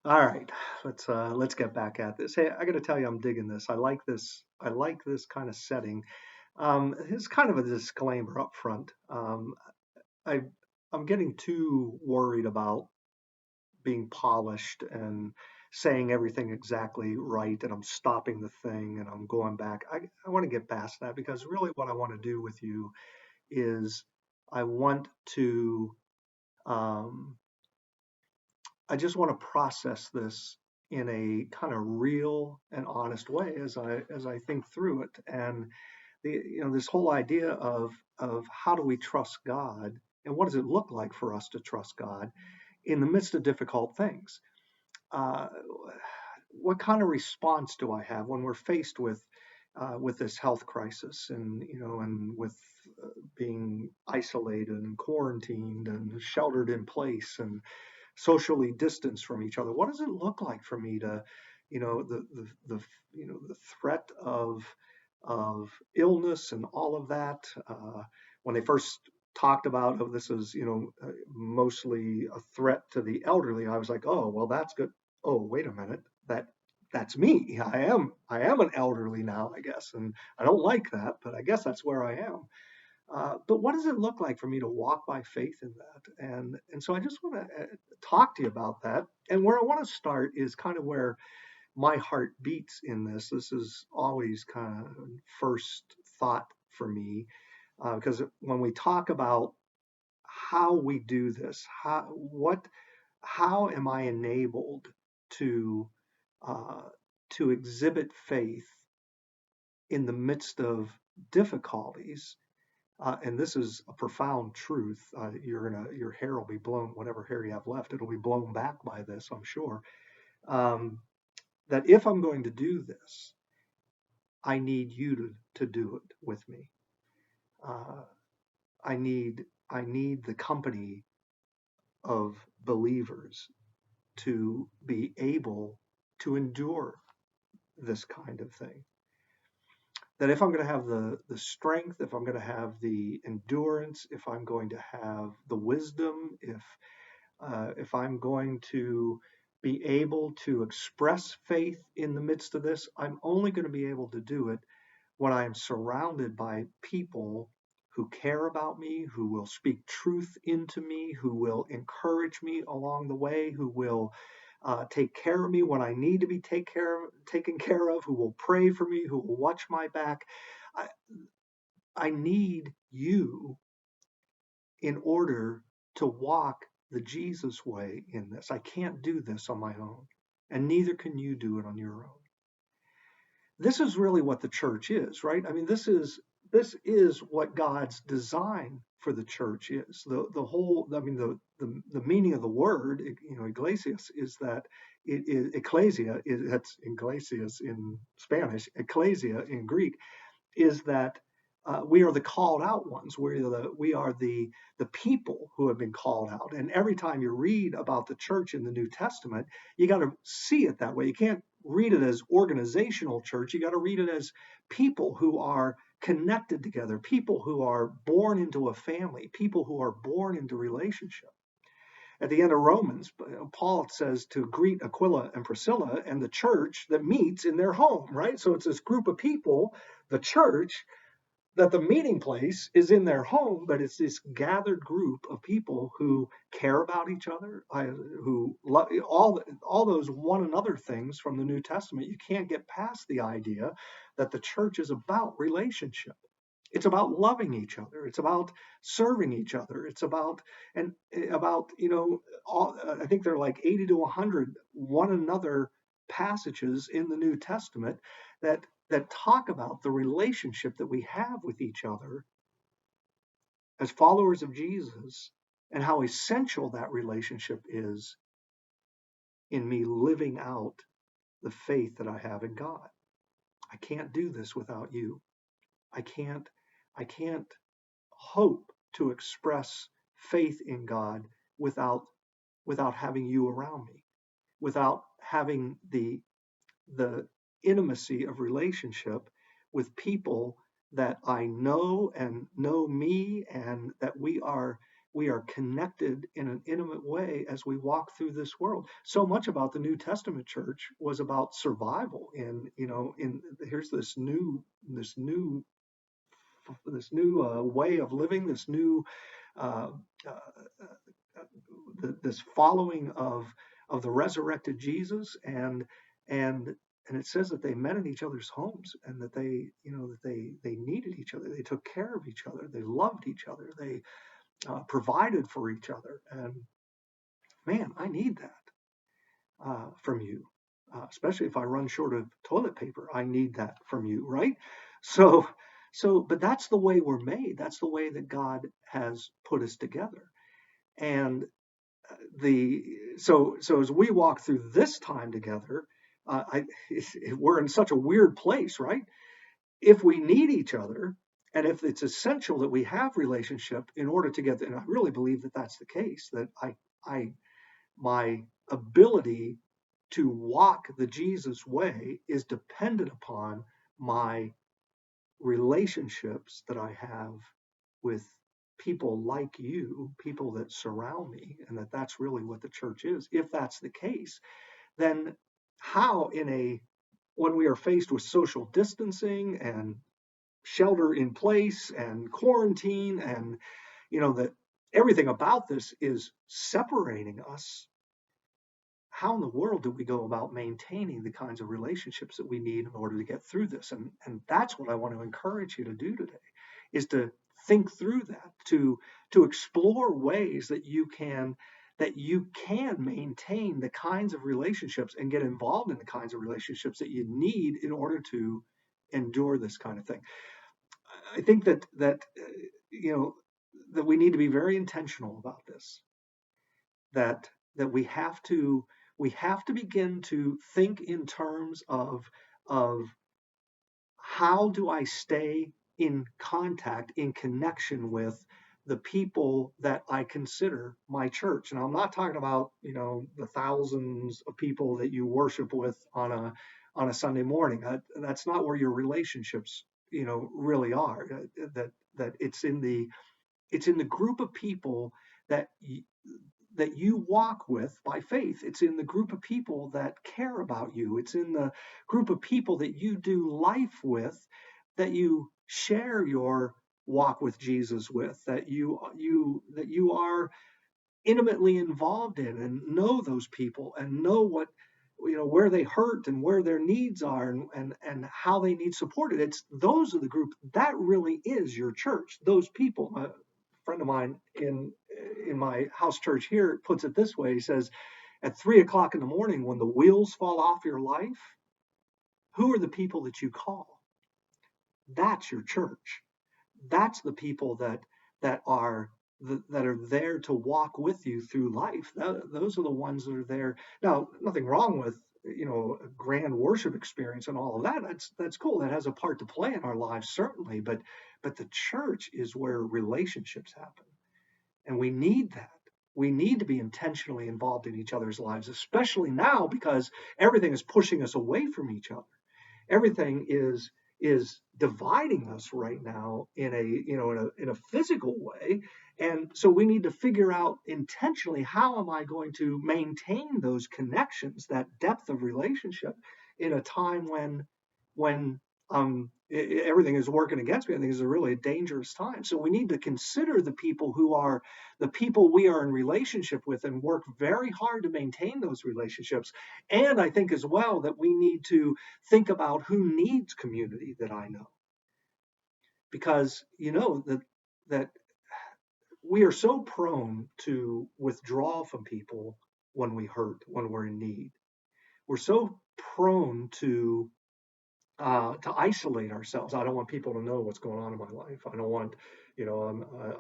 All right, let's get back at this. Hey, I got to tell you, I'm digging this. I like this. I like this kind of setting. It's kind of a disclaimer up front. I I'm getting too worried about being polished and saying everything exactly right, and I'm stopping the thing and I'm going back. I want to get past that because really, what I want to do with you is I want to. Um, I just want to process this in a kind of real and honest way as I think through it. And this whole idea of how do we trust God and what does it look like for us to trust God in the midst of difficult things? Uh, what kind of response do I have when we're faced with this health crisis and and with being isolated and quarantined and sheltered in place and socially distanced from each other? What does it look like for me to, the the threat of illness and all of that? When they first talked about, oh, this is mostly a threat to the elderly, I was like, oh, well, that's good. Oh, wait a minute, that's me. I am an elderly now, I guess, and I don't like that, but I guess that's where I am. But what does it look like for me to walk by faith in that? And so I just want to talk to you about that. And where I want to start is kind of where my heart beats in this. This is always kind of first thought for me because when we talk about how we do this, how am I enabled to uh, to exhibit faith in the midst of difficulties? And this is a profound truth. Your hair will be blown, whatever hair you have left, it'll be blown back by this, I'm sure. Um, that if I'm going to do this, I need you to do it with me. Uh, I need the company of believers to be able to endure this kind of thing. That if I'm going to have the strength, if I'm going to have the endurance, if I'm going to have the wisdom, if I'm going to be able to express faith in the midst of this, I'm only going to be able to do it when I am surrounded by people who care about me, who will speak truth into me, who will encourage me along the way, who will take care of me when I need to be taken care of, who will pray for me, who will watch my back. I, I need you in order to walk the Jesus way in this. I can't do this on my own, and neither can you do it on your own. This is really what the church is, right? I mean, this is what God's design for the church is. The whole, I mean, the meaning of the word, iglesias, is that it is ecclesia. That's iglesias in Spanish. Ecclesia in Greek is that we are the called out ones. We are the people who have been called out. And every time you read about the church in the New Testament, you got to see it that way. You can't read it as organizational church. You got to read it as people who are connected together, people who are born into a family, people who are born into relationship. At the end of Romans, Paul says to greet Aquila and Priscilla and the church that meets in their home, right? So it's this group of people, the church, that the meeting place is in their home, but it's this gathered group of people who care about each other, who love all those one another things from the New Testament. You can't get past the idea that the church is about relationship. It's about loving each other. It's about serving each other. It's about and about all. I think there are like 80 to 100 one another passages in the New Testament that talk about the relationship that we have with each other as followers of Jesus and how essential that relationship is in me living out the faith that I have in God. I can't do this without you. I can't I can't hope to express faith in God without having you around me, without having the intimacy of relationship with people that I know and know me, and that we are we are connected in an intimate way as we walk through this world. So much about the New Testament church was about survival. And here's this new way of living, this new uh, uh, this following of the resurrected Jesus, and and it says that they met in each other's homes, and that they needed each other, they took care of each other, they loved each other, they provided for each other. And man, I need that from you, especially if I run short of toilet paper. I need that from you, right? So, but that's the way we're made. That's the way that God has put us together. And the so as we walk through this time together, we're in such a weird place, right? If we need each other, and if it's essential that we have relationship in order to get, and I really believe that that's the case, that I my ability to walk the Jesus way is dependent upon my relationships that I have with people like you, people that surround me, and that's really what the church is. If that's the case, then how when we are faced with social distancing and shelter in place and quarantine, and that everything about this is separating us, how in the world do we go about maintaining the kinds of relationships that we need in order to get through this? And that's what I want to encourage you to do today, is to think through that, to explore ways that you can maintain the kinds of relationships and get involved in the kinds of relationships that you need in order to endure this kind of thing. I think that we need to be very intentional about this, that we have to begin to think in terms of how do I stay in contact, in connection with the people that I consider my church. And I'm not talking about the thousands of people that you worship with on a Sunday morning. That's not where your relationships really are. That it's in the group of people that that you walk with by faith. It's in the group of people that care about you. It's in the group of people that you do life with, that you share your walk with Jesus with, that you are intimately involved in, and know those people, and know what where they hurt and where their needs are, and how they need supported. It's those are the group that really is your church. Those people. A friend of mine in my house church here puts it this way. He says, at 3 o'clock in the morning, when the wheels fall off your life, who are the people that you call? That's your church. That's the people that are that are there to walk with you through life. Those are the ones that are there. Now, nothing wrong with a grand worship experience and all of that. That's cool. That has a part to play in our lives, certainly. But the church is where relationships happen, and we need that. We need to be intentionally involved in each other's lives, especially now, because everything is pushing us away from each other. Everything is dividing us right now in a physical way. And so we need to figure out intentionally, how am I going to maintain those connections, that depth of relationship, in a time when everything is working against me. I think it's a really dangerous time. So we need to consider the people who are the people we are in relationship with, and work very hard to maintain those relationships. And I think as well that we need to think about who needs community that I know, because that we are so prone to withdraw from people when we hurt, when we're in need. We're so prone to isolate ourselves. I don't want people to know what's going on in my life. I don't want, I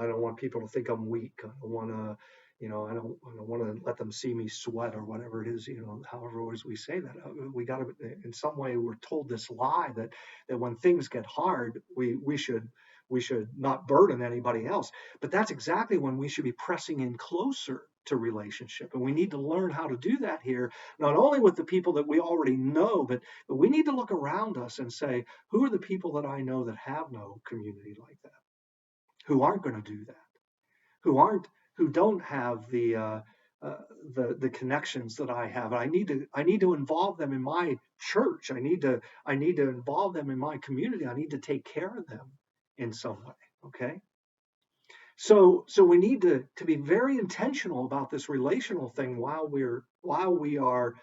don't want people to think I'm weak. I don't want to, I don't want to let them see me sweat, or whatever it is. However always we say that, we got to, in some way, we're told this lie that when things get hard, we should not burden anybody else. But that's exactly when we should be pressing in closer to relationship. And we need to learn how to do that here, not only with the people that we already know, but we need to look around us and say, who are the people that I know that have no community like that, who aren't going to do that, who aren't who don't have uh, the connections that I have. I need to involve them in my church. I need to involve them in my community. I need to take care of them in some way. Okay. So we need to be very intentional about this relational thing while we are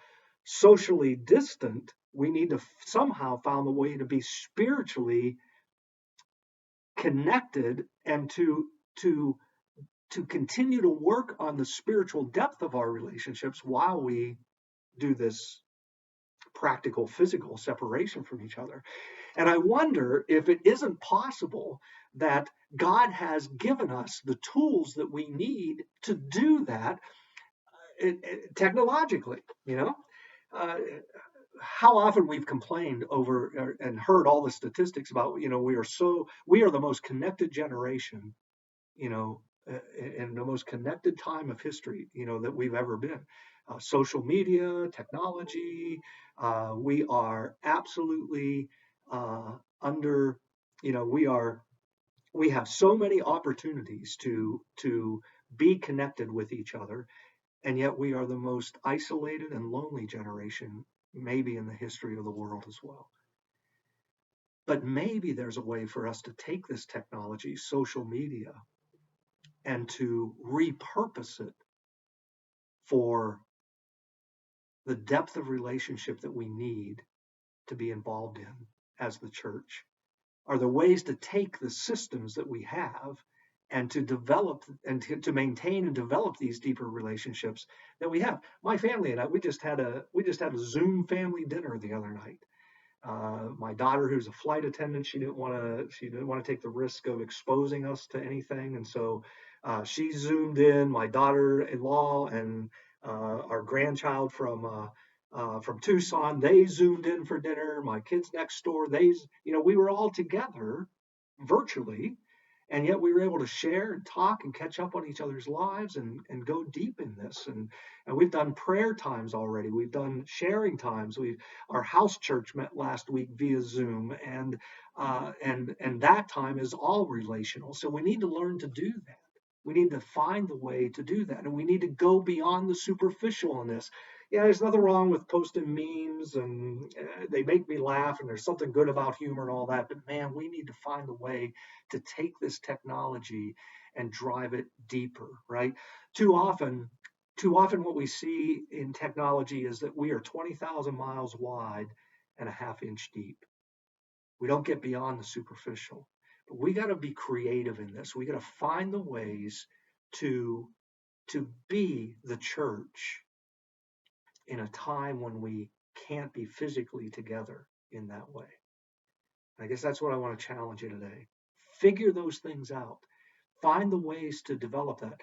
socially distant. We need to somehow find a way to be spiritually connected and to to continue to work on the spiritual depth of our relationships while we do this practical physical separation from each other. And I wonder if it isn't possible that God has given us the tools that we need to do that technologically, you know? Uh, how often we've complained over and heard all the statistics about, we are the most connected generation, you know, in the most connected time of history, that we've ever been. Social media, technology, we are absolutely under, we have so many opportunities to be connected with each other, and yet we are the most isolated and lonely generation, maybe in the history of the world as well. But maybe there's a way for us to take this technology, social media, and to repurpose it for the depth of relationship that we need to be involved in as the church. Are there ways to take the systems that we have and to develop and to maintain and develop these deeper relationships that we have? My family and I, we just had a Zoom family dinner the other night. My daughter, who's a flight attendant, she didn't want to take the risk of exposing us to anything, and so she zoomed in. My daughter-in-law and our grandchild from Tucson, they zoomed in for dinner. My kids next door, we were all together virtually, and yet we were able to share and talk and catch up on each other's lives and go deep in this. And we've done prayer times already. We've done sharing times. Our house church met last week via Zoom, and that time is all relational. So we need to learn to do that. We need to find the way to do that, and we need to go beyond the superficial in this. Yeah, there's nothing wrong with posting memes, and they make me laugh, and there's something good about humor and all that. But man, we need to find a way to take this technology and drive it deeper, right? Too often, too often what we see in technology is that we are 20,000 miles wide and a half inch deep. We don't get beyond the superficial. But we got to be creative in this. We got to find the ways to be the church in a time when we can't be physically together in that way. I guess that's what I want to challenge you today. Figure those things out. Find the ways to develop that.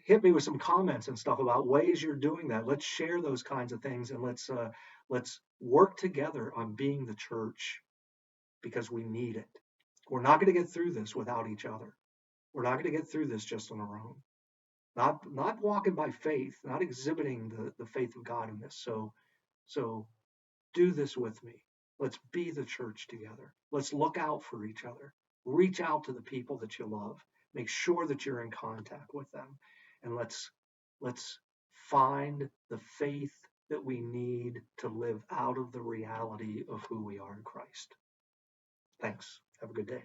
Hit me with some comments and stuff about ways you're doing that. Let's share those kinds of things, and let's work together on being the church, because we need it. We're not going to get through this without each other. We're not going to get through this just on our own. Not walking by faith, not exhibiting the faith of God in this. So do this with me. Let's be the church together. Let's look out for each other. Reach out to the people that you love. Make sure that you're in contact with them. And let's find the faith that we need to live out of the reality of who we are in Christ. Thanks. Have a good day.